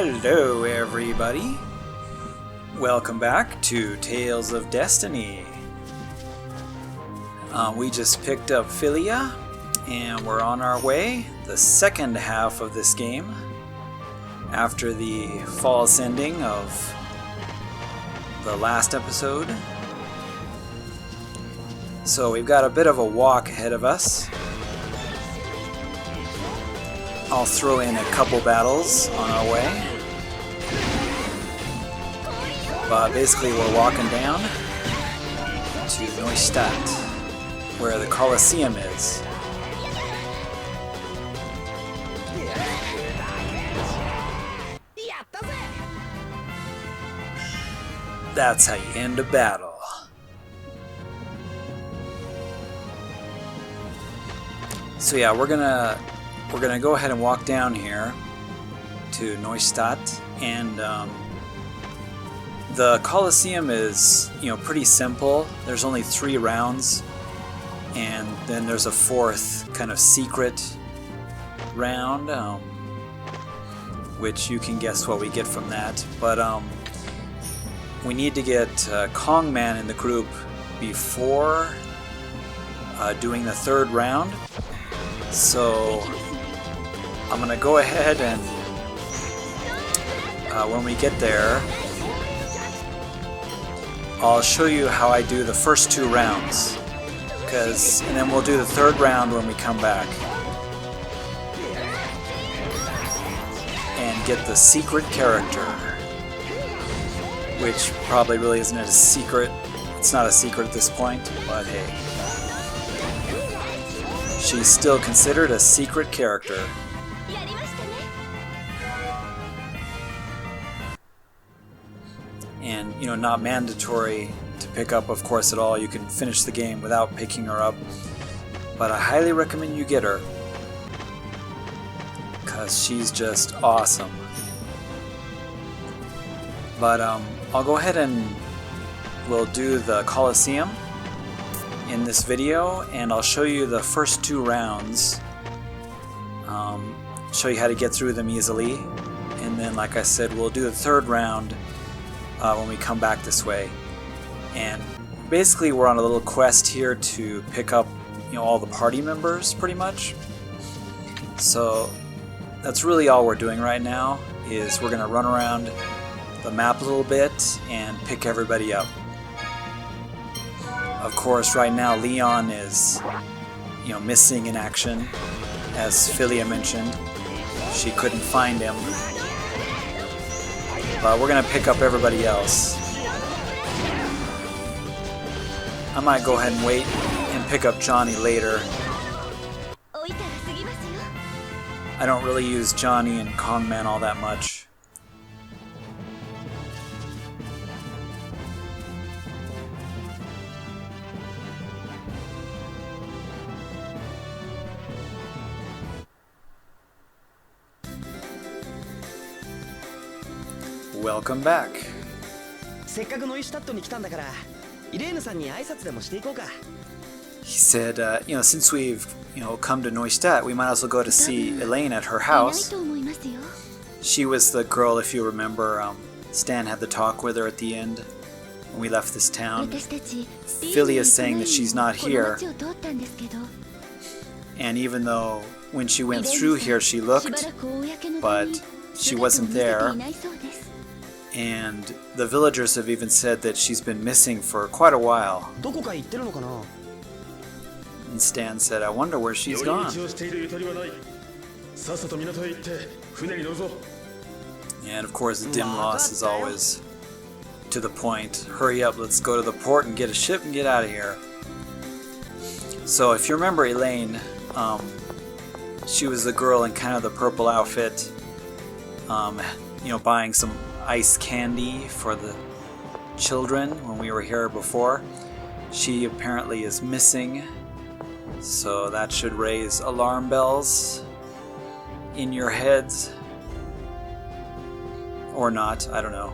Hello everybody! Welcome back to Tales of Destiny. We just picked up Philia and we're on our way, the second half of this game, after the false ending of the last episode. So we've got a bit of a walk ahead of us. I'll throw in a couple battles on our way. But basically we're walking down to Neustadt, where the Colosseum is. That's how you end a battle. So yeah, we're gonna go ahead and walk down here to Neustadt, and the Colosseum is, pretty simple. There's only 3 rounds, and then there's a 4th kind of secret round, which you can guess what we get from that. But we need to get Kongman in the group before doing the 3rd round. So I'm gonna go ahead and when we get there, I'll show you how I do the first 2 rounds, and then we'll do the 3rd round when we come back and get the secret character, which probably really isn't a secret. It's not a secret at this point, but hey, she's still considered a secret character. And, not mandatory to pick up, of course, at all. You can finish the game without picking her up. But I highly recommend you get her, because she's just awesome. But I'll go ahead and we'll do the Colosseum in this video, and I'll show you the first 2 rounds, show you how to get through them easily, and then, like I said, we'll do the 3rd round when we come back this way. And basically we're on a little quest here to pick up all the party members, pretty much. So that's really all we're doing right now, is we're gonna run around the map a little bit and pick everybody up. Of course, right now Leon is missing in action, as Philia mentioned. She couldn't find him. But we're gonna pick up everybody else. I might go ahead and wait and pick up Johnny later. I don't really use Johnny and Kongman all that much. Welcome back. He said, since we've, come to Neustadt, we might as well go to see Elaine at her house. She was the girl, if you remember, Stan had the talk with her at the end when we left this town. Philia is saying that she's not here. And even though when she went through here she looked, but she wasn't there. And the villagers have even said that she's been missing for quite a while. And Stan said, I wonder where she's gone. And of course, Dimlos is always to the point. Hurry up, let's go to the port and get a ship and get out of here. So if you remember Elaine, she was the girl in kind of the purple outfit, buying some ice candy for the children when we were here before. She apparently is missing, so that should raise alarm bells in your heads. Or not, I don't know.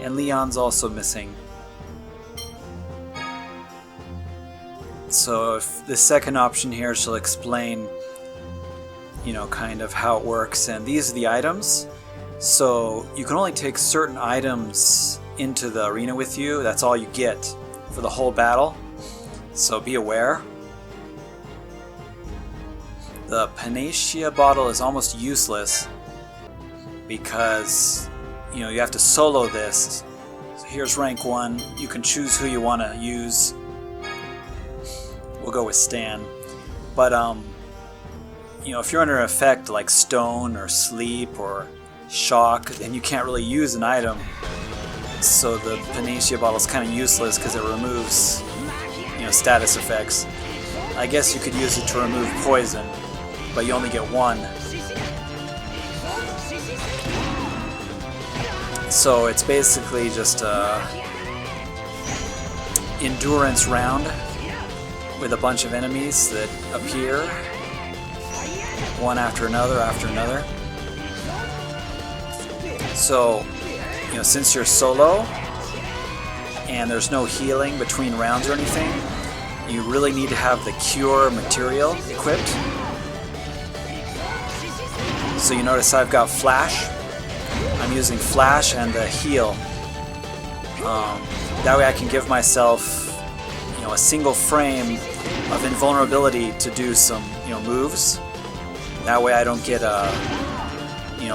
And Leon's also missing. So if the second option here, she'll explain, kind of how it works. And these are the items. So you can only take certain items into the arena with you. That's all you get for the whole battle. So be aware. The Panacea bottle is almost useless because you have to solo this. So here's rank 1. You can choose who you want to use. We'll go with Stan. But if you're under an effect like stone or sleep or shock, then you can't really use an item. So the Panacea bottle is kind of useless because it removes status effects. I guess you could use it to remove poison, but you only get 1. So it's basically just a endurance round with a bunch of enemies that appear one after another after another. So since you're solo and there's no healing between rounds or anything, you really need to have the cure material equipped. So you notice I've got flash. I'm using flash and the heal. That way I can give myself a single frame of invulnerability to do some moves. That way I don't get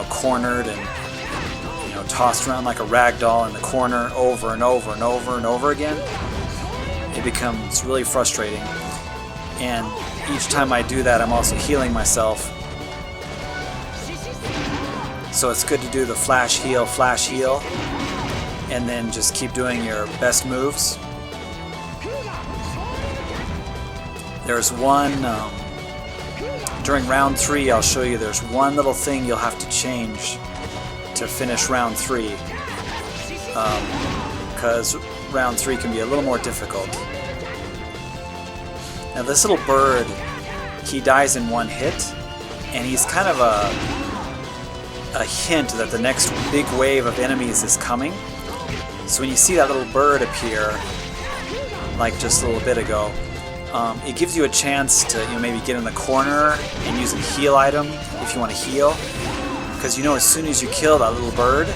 cornered and tossed around like a rag doll in the corner over and over and over and over again. It becomes really frustrating. And each time I do that, I'm also healing myself. So it's good to do the flash heal, and then just keep doing your best moves. There's one, during round 3, I'll show you there's one little thing you'll have to change to finish round 3. Because round 3 can be a little more difficult. Now this little bird, he dies in 1 hit, and he's kind of a hint that the next big wave of enemies is coming. So when you see that little bird appear, like just a little bit ago, it gives you a chance to maybe get in the corner and use a heal item if you want to heal. Because as soon as you kill that little bird,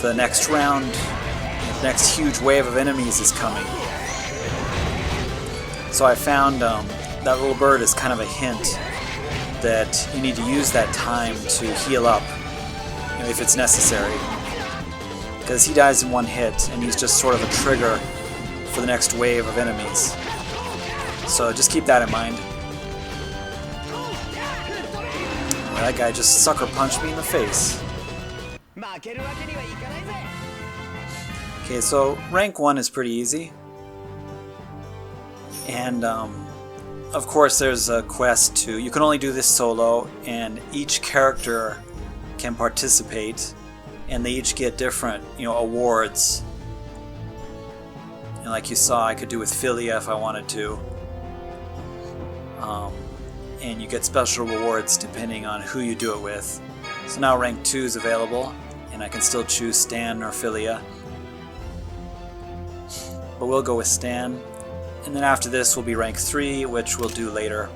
the next round, the next huge wave of enemies is coming. So I found that little bird is kind of a hint that you need to use that time to heal up, if it's necessary. Because he dies in 1 hit, and he's just sort of a trigger for the next wave of enemies. So just keep that in mind. Well, that guy just sucker punched me in the face. Okay, so rank 1 is pretty easy. And of course there's a quest to, you can only do this solo, and each character can participate, and they each get different awards. And like you saw, I could do with Philia if I wanted to. And you get special rewards depending on who you do it with. So now rank 2 is available, and I can still choose Stan or Philia. But we'll go with Stan. And then after this will be rank 3, which we'll do later.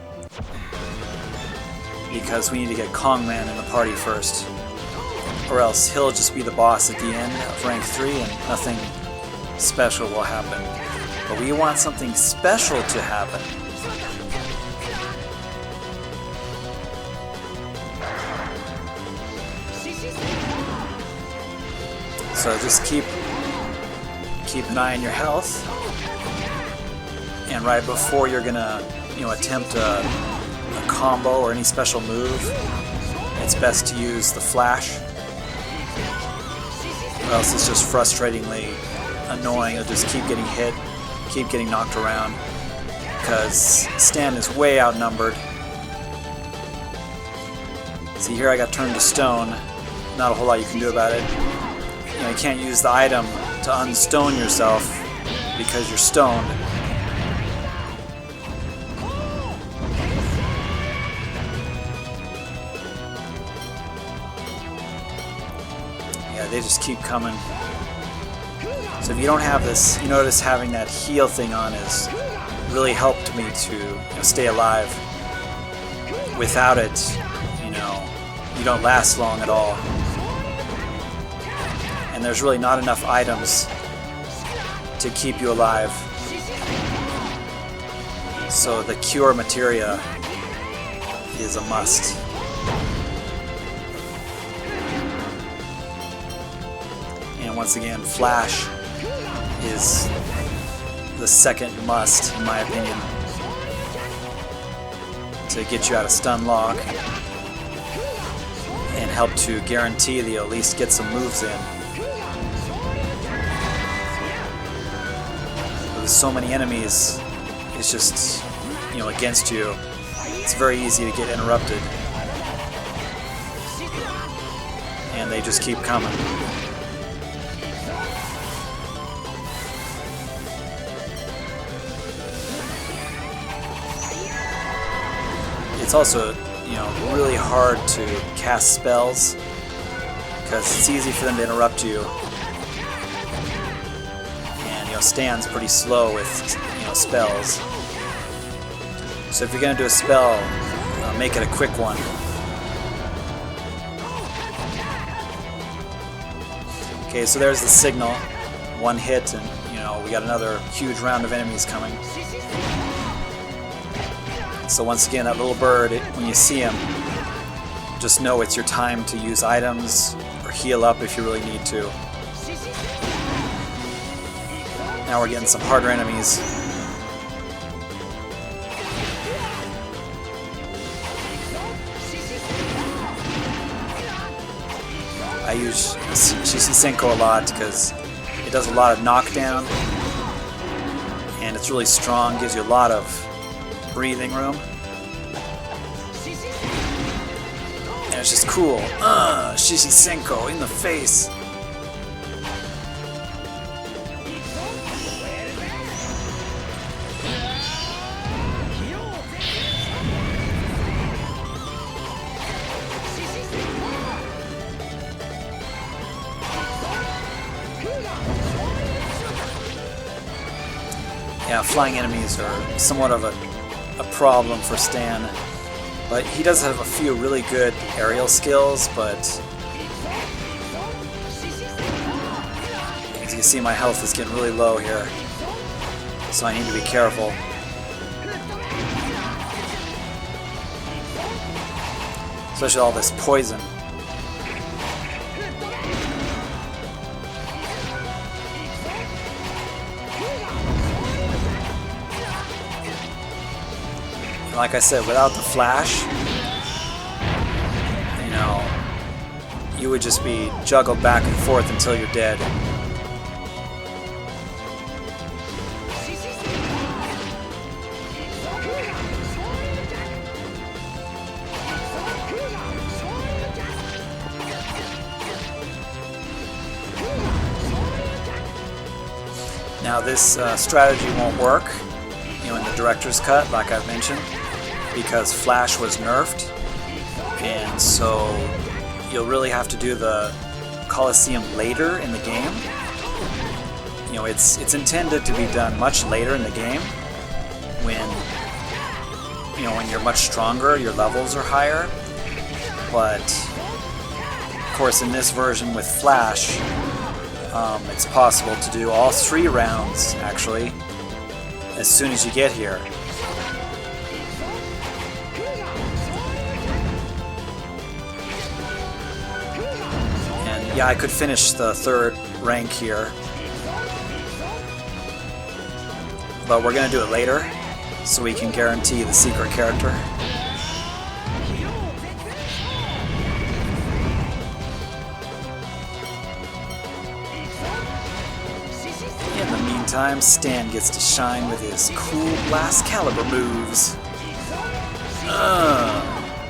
Because we need to get Kongman in the party first. Or else he'll just be the boss at the end of rank 3 and nothing special will happen. But we want something special to happen. So just keep an eye on your health. And right before you're gonna, attempt a combo or any special move, it's best to use the flash. Or else it's just frustratingly annoying. You'll just keep getting hit, keep getting knocked around, because Stan is way outnumbered. See, here I got turned to stone. Not a whole lot you can do about it. You can't use the item to unstone yourself because you're stoned. Yeah, they just keep coming. So if you don't have this, you notice having that heal thing on has really helped me to stay alive. Without it, you don't last long at all. and there's really not enough items to keep you alive. So the cure materia is a must. And once again, flash is the second must, in my opinion, to get you out of stun lock and help to guarantee that you'll at least get some moves in. With so many enemies, it's just, you know, against you. It's very easy to get interrupted. And they just keep coming. It's also, you know, really hard to cast spells because it's easy for them to interrupt you. And, you know, Stan's pretty slow with, you know, spells. So if you're going to do a spell, make it a quick one. Okay, so there's the signal. One hit and, you know, we got another huge round of enemies coming. So once again, that little bird, when you see him, just know it's your time to use items or heal up if you really need to. Now we're getting some harder enemies. I use Shishi-Senko a lot because it does a lot of knockdown and it's really strong, gives you a lot of breathing room. And it's just cool. Shishi-Senko in the face. Yeah, flying enemies are somewhat of a problem for Stan, but he does have a few really good aerial skills, but as you can see, my health is getting really low here, so I need to be careful. Especially all this poison. Like I said, without the flash, you know, you would just be juggled back and forth until you're dead. Now this strategy won't work, you know, in the director's cut, like I've mentioned, because Flash was nerfed, and so you'll really have to do the Coliseum later in the game. You know, it's intended to be done much later in the game when, you know, when you're much stronger, your levels are higher. But of course, in this version with Flash, it's possible to do all 3 rounds actually as soon as you get here. Yeah, I could finish the 3rd rank here, but we're going to do it later, so we can guarantee the secret character. In the meantime, Stan gets to shine with his cool Blast Caliber moves.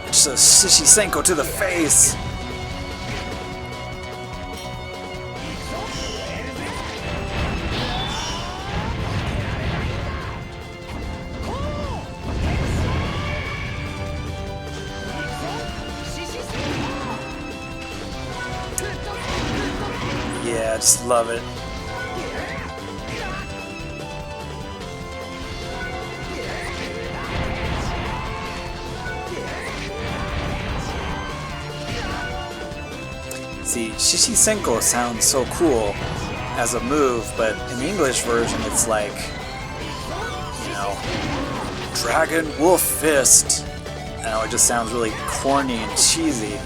It's a Shishi-Senko to the face! Yeah, I just love it. See, Shishisenko sounds so cool as a move, but in the English version it's like, you know, Dragon Wolf Fist. I know, it just sounds really corny and cheesy,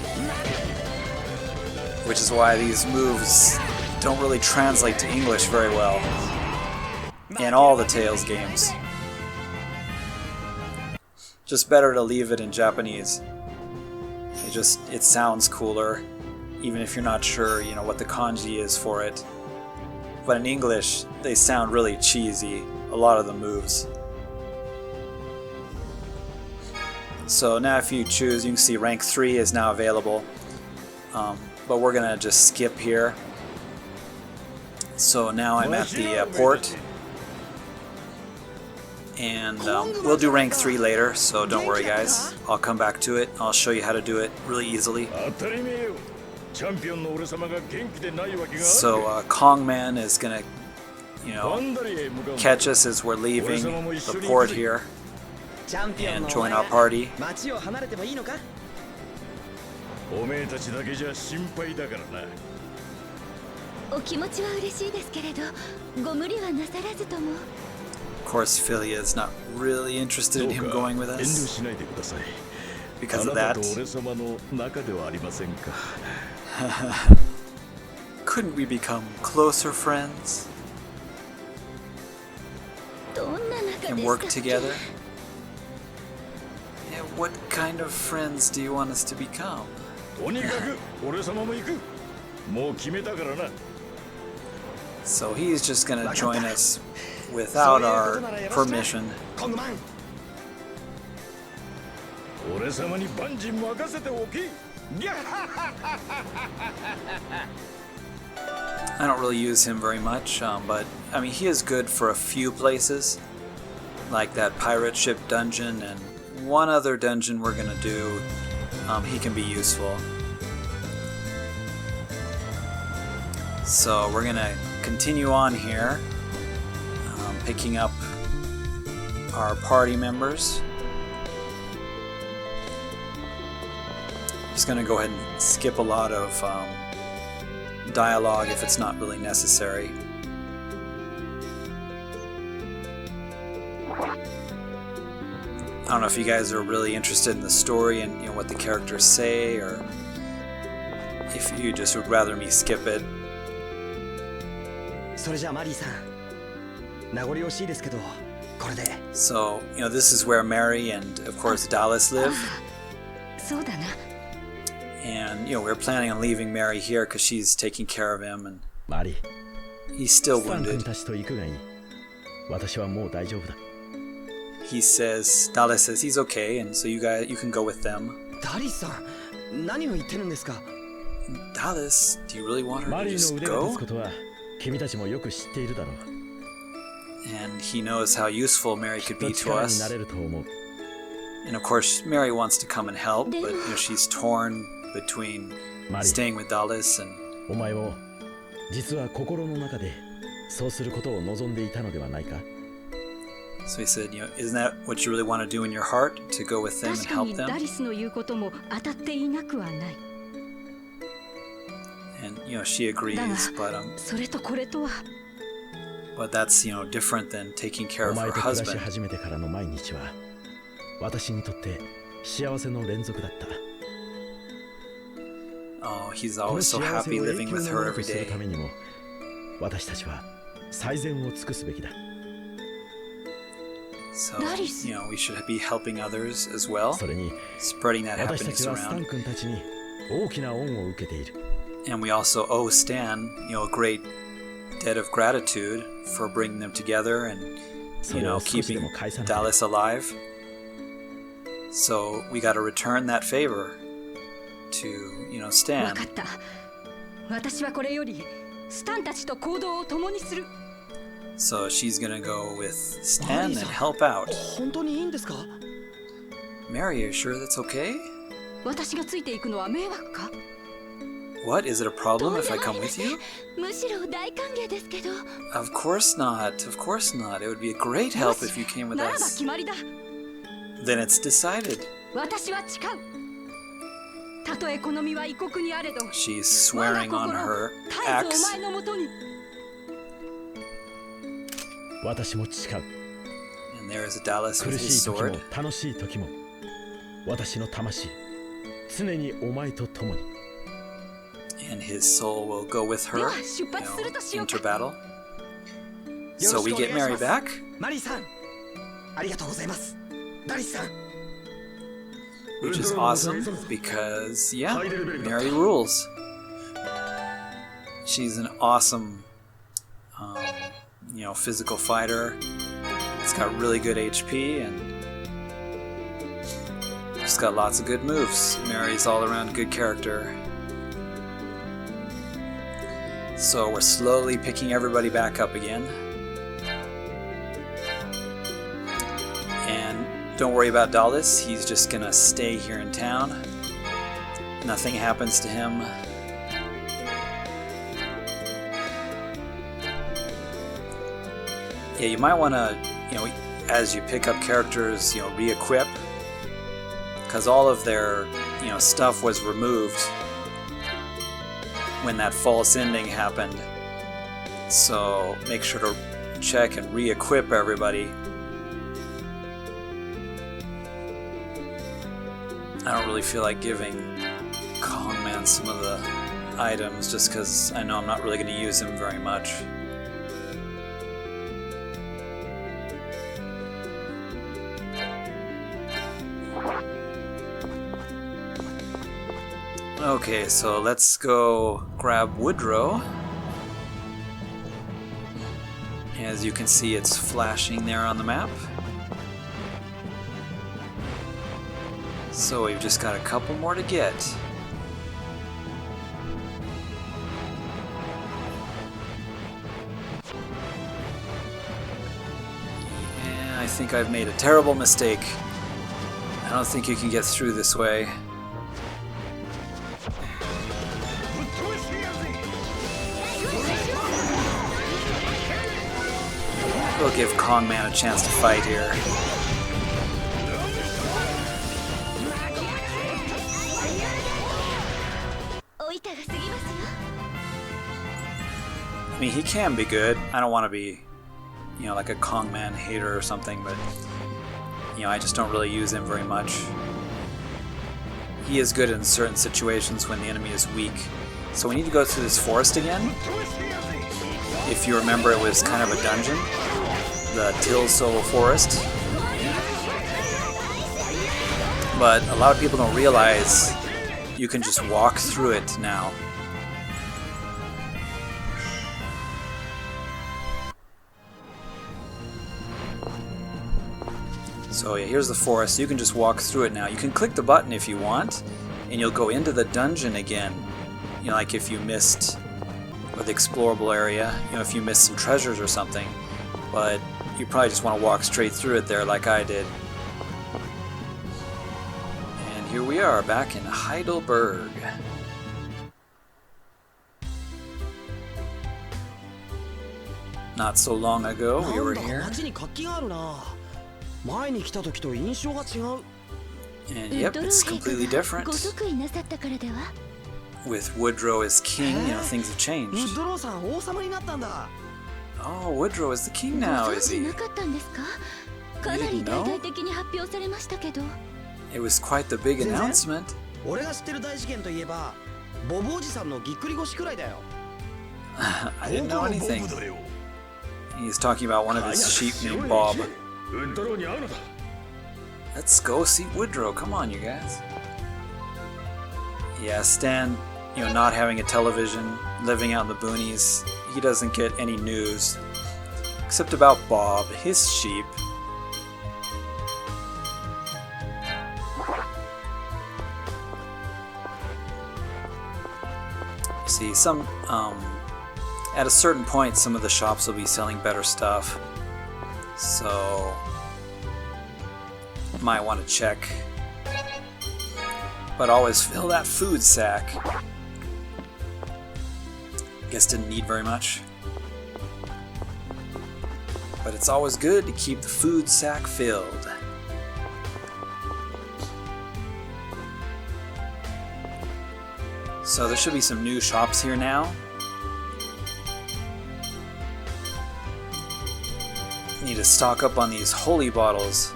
which is why these moves don't really translate to English very well in all the Tales games. Just better to leave it in Japanese. It sounds cooler, even if you're not sure, you know, what the kanji is for it. But in English, they sound really cheesy, a lot of the moves. So now if you choose, you can see rank 3 is now available. But we're gonna just skip here. So now I'm at the port. And we'll do rank 3 later, so don't worry guys. I'll come back to it. I'll show you how to do it really easily. So Kongman is gonna, you know, catch us as we're leaving the port here and join our party. Of course, Philia is not really interested in him going with us because of that. Couldn't we become closer friends and work together? Yeah, what kind of friends do you want us to become? So he's just gonna join us without our permission. I don't really use him very much, but I mean he is good for a few places, like that pirate ship dungeon and one other dungeon we're gonna do. He can be useful. So we're gonna continue on here, picking up our party members. Just gonna go ahead and skip a lot of dialogue if it's not really necessary. I don't know if you guys are really interested in the story and, you know, what the characters say, or if you just would rather me skip it. So, you know, this is where Mary and, of course, Dallas live. And, you know, we're planning on leaving Mary here because she's taking care of him, and he's still wounded. He says, Dallas says he's okay, and so you can go with them. Dallas, do you really want her to just go? And he knows how useful Mary could be to us. And of course, Mary wants to come and help, but you know, she's torn between staying with Dallas and... So he said, you know, isn't that what you really want to do in your heart? To go with them and help them? And, you know, she agrees, but that's, you know, different than taking care of her husband. Oh, he's always so happy living with her every day. So, you know, we should be helping others as well, spreading that happiness around. And we also owe Stan, you know, a great debt of gratitude for bringing them together and, you know, keeping Dallas alive. So we got to return that favor to, you know, Stan. So she's gonna go with Stan and help out. Mary, are you sure that's okay? What? Is it a problem if I come with you? Of course not. Of course not. It would be a great help if you came with us. Then it's decided. She's swearing on her axe. 私も誓う。 And there's Dallas with 苦 his しい時 sword. も楽しい時も私の魂常にお前と共に。 And his soul will go with her, into battle. So we get Mary back. マリーさん、ありがとうございます。ダリスさん。 Which is awesome because, yeah, Mary rules. She's an awesome, physical fighter. It's got really good HP and she's got lots of good moves. Mary's all around good character. So we're slowly picking everybody back up again. And don't worry about Dallas, he's just gonna stay here in town. Nothing happens to him. Yeah, you might want to, as you pick up characters, re-equip. Because all of their, stuff was removed when that false ending happened. So make sure to check and re-equip everybody. I don't really feel like giving Kongman some of the items just because I know I'm not really going to use him very much. Okay, so let's go grab Woodrow. As you can see, it's flashing there on the map. So we've just got a couple more to get. Yeah, I think I've made a terrible mistake. I don't think you can get through this way. We'll give Kongman a chance to fight here. I mean, he can be good. I don't want to be, like a Kongman hater or something, but, I just don't really use him very much. He is good in certain situations when the enemy is weak. So we need to go through this forest again. If you remember, it was kind of a dungeon. The Tilso Forest. But a lot of people don't realize you can just walk through it now. So yeah, here's the forest. You can just walk through it now. You can click the button if you want, and you'll go into the dungeon again. Like if you missed, or the explorable area, if you missed some treasures or something. But you probably just want to walk straight through it there like I did. And here we are, back in Heidelberg. Not so long ago, we were here. And yep, it's completely different. With Woodrow as king, things have changed. Oh, Woodrow is the king now, is he? You didn't know? It was quite the big announcement. I didn't know anything. He's talking about one of his sheep named Bob. Let's go see Woodrow. Come on, you guys. Yeah, Stan, not having a television, living out in the boonies, he doesn't get any news. Except about Bob, his sheep. See, at a certain point, some of the shops will be selling better stuff. So, might want to check. But always fill that food sack. Guess didn't need very much. But it's always good to keep the food sack filled. So there should be some new shops here now. Need to stock up on these holy bottles.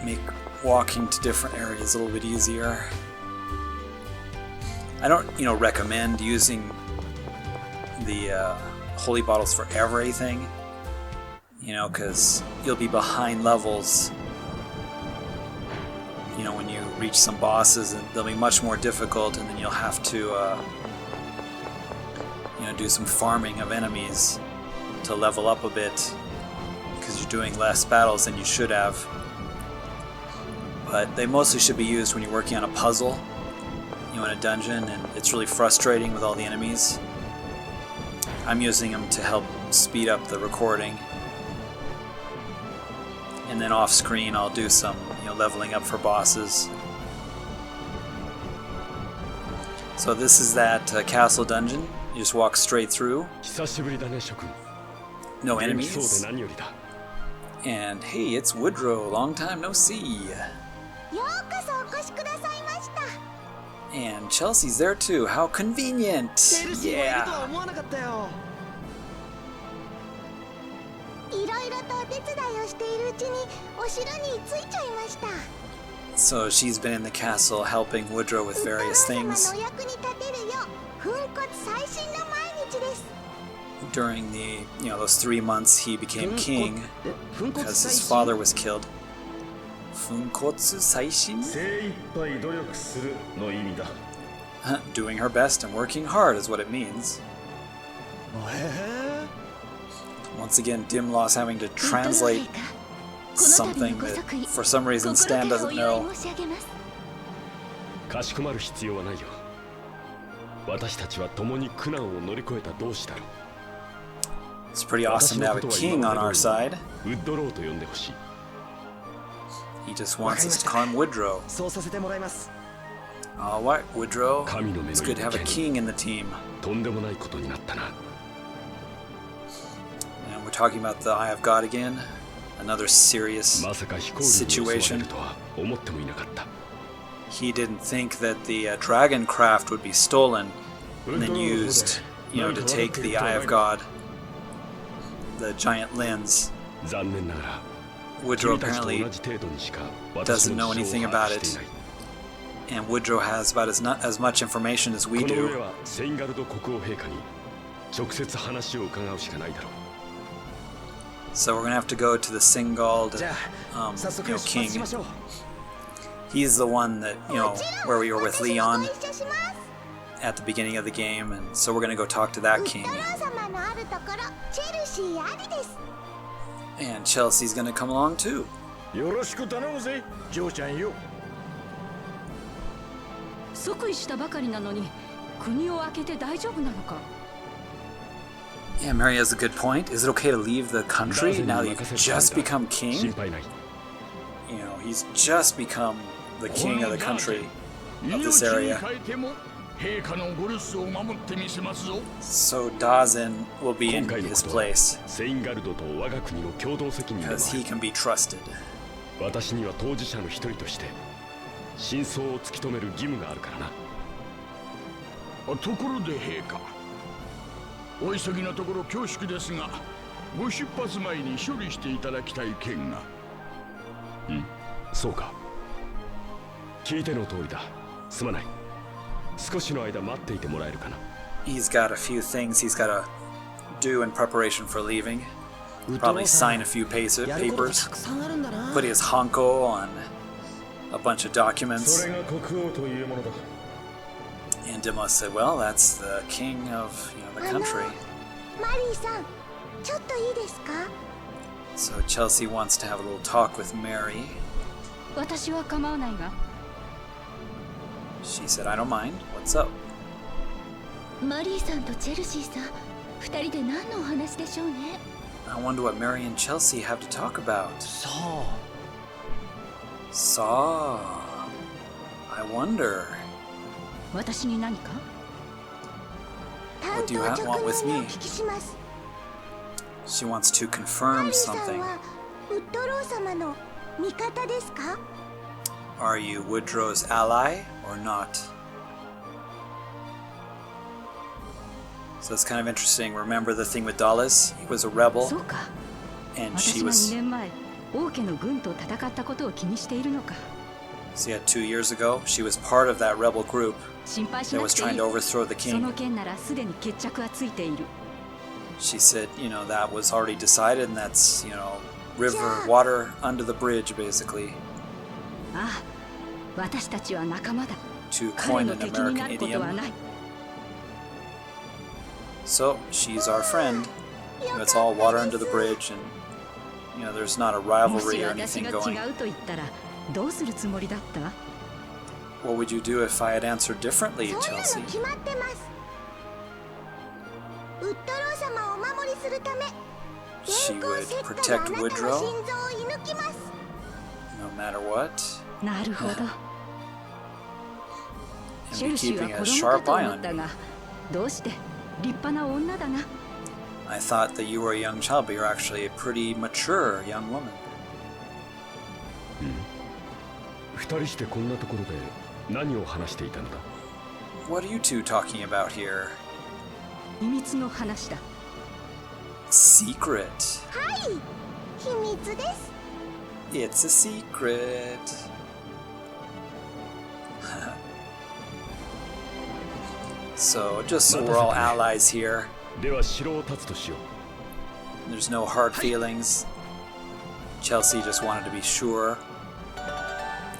Make walking to different areas a little bit easier. I don't, recommend using the holy bottles for everything, because you'll be behind levels. When you reach some bosses, and they'll be much more difficult, and then you'll have to, do some farming of enemies to level up a bit, because you're doing less battles than you should have. But they mostly should be used when you're working on a puzzle, in a dungeon, and it's really frustrating with all the enemies. I'm using them to help speed up the recording. And then off screen I'll do some, leveling up for bosses. So this is that castle dungeon. You just walk straight through. No enemies. And hey, it's Woodrow. Long time no see. And Chelsea's there too. How convenient! Yeah. So she's been in the castle helping Woodrow with various things. During the, those 3 months he became king because his father was killed. Funkotsu Saishin? Doing her best and working hard is what it means. Once again, Dimloss having to translate something that for some reason Stan doesn't know. It's pretty awesome to have a king on our side. He just wants us to call him Woodrow. Alright, Woodrow. It's good to have a king in the team. And we're talking about the Eye of God again. Another serious situation. He didn't think that the dragon craft would be stolen and then used, to take the Eye of God. The giant lens. Woodrow apparently doesn't know anything about it, and Woodrow has about as much information as we do. So we're gonna have to go to the Singald king. He's the one that, where we were with Leon at the beginning of the game, and so we're gonna go talk to that king. And Chelsea's gonna come along too. Yeah, Mary has a good point. Is it okay to leave the country now that you've just become king? He's just become the king of the country of this area. So Dazen will be in his place because he can be trusted. He's got a few things he's got to do in preparation for leaving. Probably sign a few papers, put his honko on a bunch of documents. And Dimos said, well, that's the king of the country. So Chelsea wants to have a little talk with Mary. She said, I don't mind. What's up? I wonder what Mary and Chelsea have to talk about. Saw. I wonder. What do you want with me? She wants to confirm something. Are you Woodrow's ally or not? So it's kind of interesting. Remember the thing with Dallas? He was a rebel, そうか。 and 私 she は was. 2年前、王家の軍と戦ったことを気にしているのか。 So yeah, 2 years ago, she was part of that rebel group 心配し that な was くてい trying い。 to overthrow the その king. 件ならすでに決着はついている。 She said, that was already decided, and that's, river, water under the bridge, basically, ああ、私たちは仲間だ。 to 彼 coin の an 敵にな American ることは idiom. ない。 So she's our friend. It's all water under the bridge, and there's not a もし rivalry or 私 anything が going. 違うと言ったら、どうするつもりだった？ What would you do if I had answered differently, そんなの Chelsea? 決まってます。ウッドロー様をお守りするため She 電光 would セット protect があなたの Woodrow 心臓を射抜きます。 no matter what, なるほど。 and シェ be ルシーは keeping a 子供か sharp と eye 思っ on た me. が、どうして立派な女だな。 I thought that you were a young child, but you're actually a pretty mature young woman. 二人してこんなところで何を話していたのだ？ What are you two talking about here? 秘密の話だ。 Secret. はい、秘密です。 It's a secret. So, just so we're all allies here, では城を立つとしよう。 there's no hard feelings. Chelsea just wanted to be sure.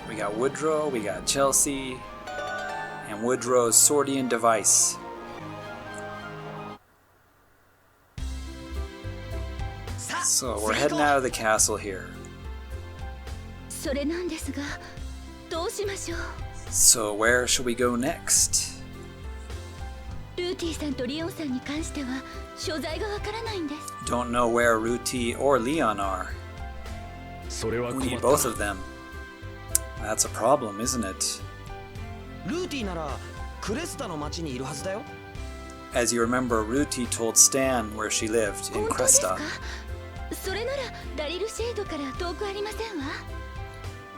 We got Woodrow, we got Chelsea, and Woodrow's Swordian device. So we're heading out of the castle here. それなんですが、どうしましょう。 So where should we go next? ルーティーさんとリオンさんに関しては所在がわからないんです。 Don't know where Ruti or Leon are. それは We 困 need った。 both of them. That's a problem, isn't it? ルーティーならクレスタの町にいるはずだよ。 As you remember, Ruti told Stan where she lived in 本当ですか？ Cresta. それならダリルシェードから遠くありませんわ。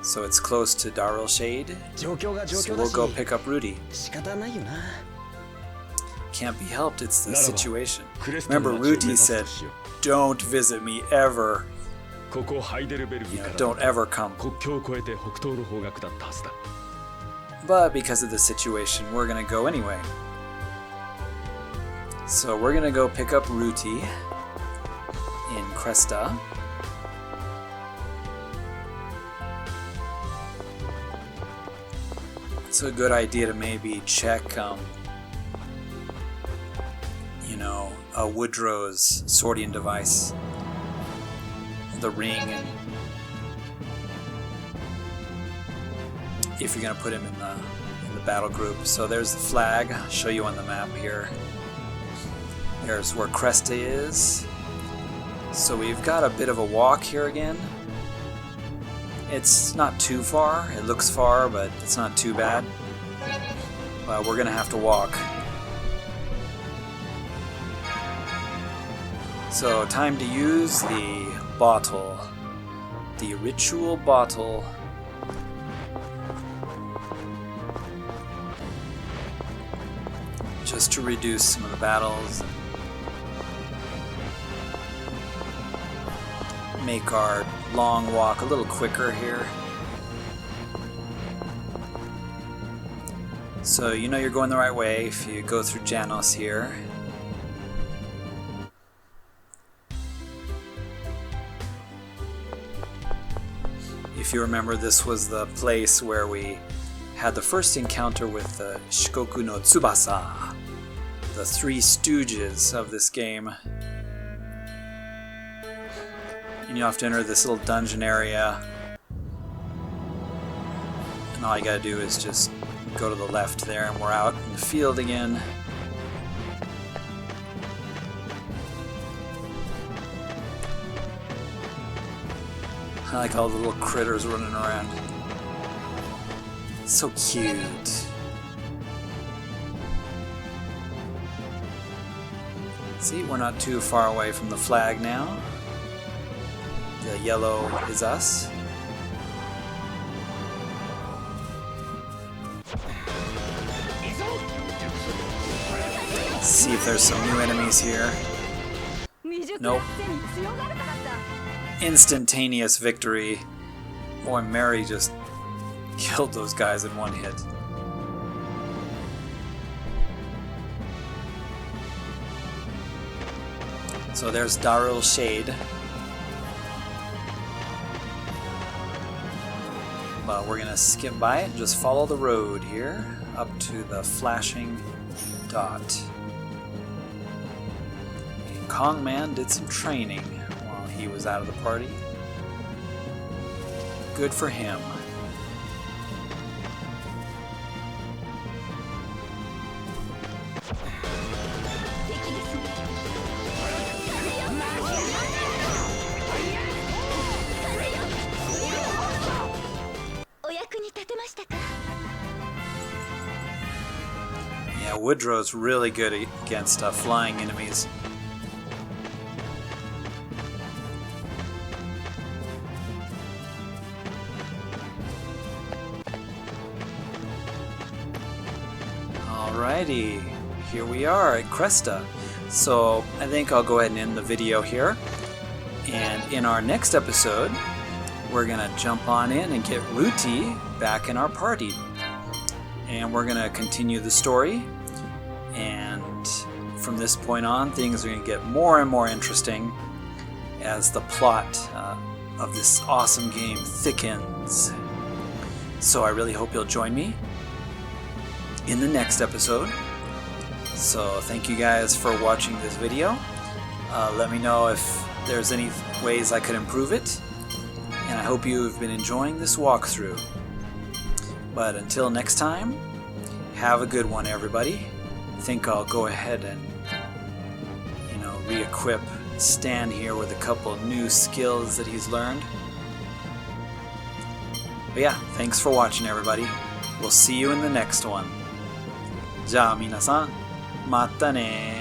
So it's close to Darrell Shade. 状況が状 So 況だ we'll し go pick up Ruti. 仕方ないよな。 Can't be helped, it's the ならば situation. クレストの Remember, 町を目 Ruti 指す said, としよ don't visit me ever. う。ここハイデルベルグから Don't ever come. 国境を越えて北東の方角だったはずだ。 But because of the situation, we're gonna go anyway. So we're gonna go pick up Ruti in Cresta. It's a good idea to maybe check, Woodrow's Swordian device, the ring, and if you're gonna put him in the battle group. So there's the flag. I'll show you on the map here. There's where Cresta is. So we've got a bit of a walk here again. It's not too far. It looks far, but it's not too bad. But we're gonna have to walk. So time to use the bottle. The ritual bottle. Just to reduce some of the battles and make our long walk a little quicker here. So you know you're going the right way if you go through Janos here. If you remember, this was the place where we had the first encounter with the Shikoku no Tsubasa, the three stooges of this game. And you have to enter this little dungeon area. And all you gotta do is just go to the left there, and we're out in the field again. I like all the little critters running around. So cute. See, we're not too far away from the flag now. The yellow is us. See if there's some new enemies here. Nope. Instantaneous victory. Boy, Mary just killed those guys in one hit. So there's Darul Shade. But we're gonna skip by it and just follow the road here up to the flashing dot. And Kong Man did some training while he was out of the party. Good for him. Yeah, Woodrow's really good against flying enemies. Alrighty, here we are at Cresta. So I think I'll go ahead and end the video here. And in our next episode, we're gonna jump on in and get Ruti back in our party. And we're gonna continue the story. And from this point on, things are gonna get more and more interesting as the plot of this awesome game thickens. So I really hope you'll join me in the next episode. So thank you guys for watching this video. Let me know if there's any ways I could improve it. And I hope you've been enjoying this walkthrough. But until next time, have a good one, everybody. I think I'll go ahead and, re-equip Stan here with a couple new skills that he's learned. But yeah, thanks for watching, everybody. We'll see you in the next one. じゃあ皆さん、またね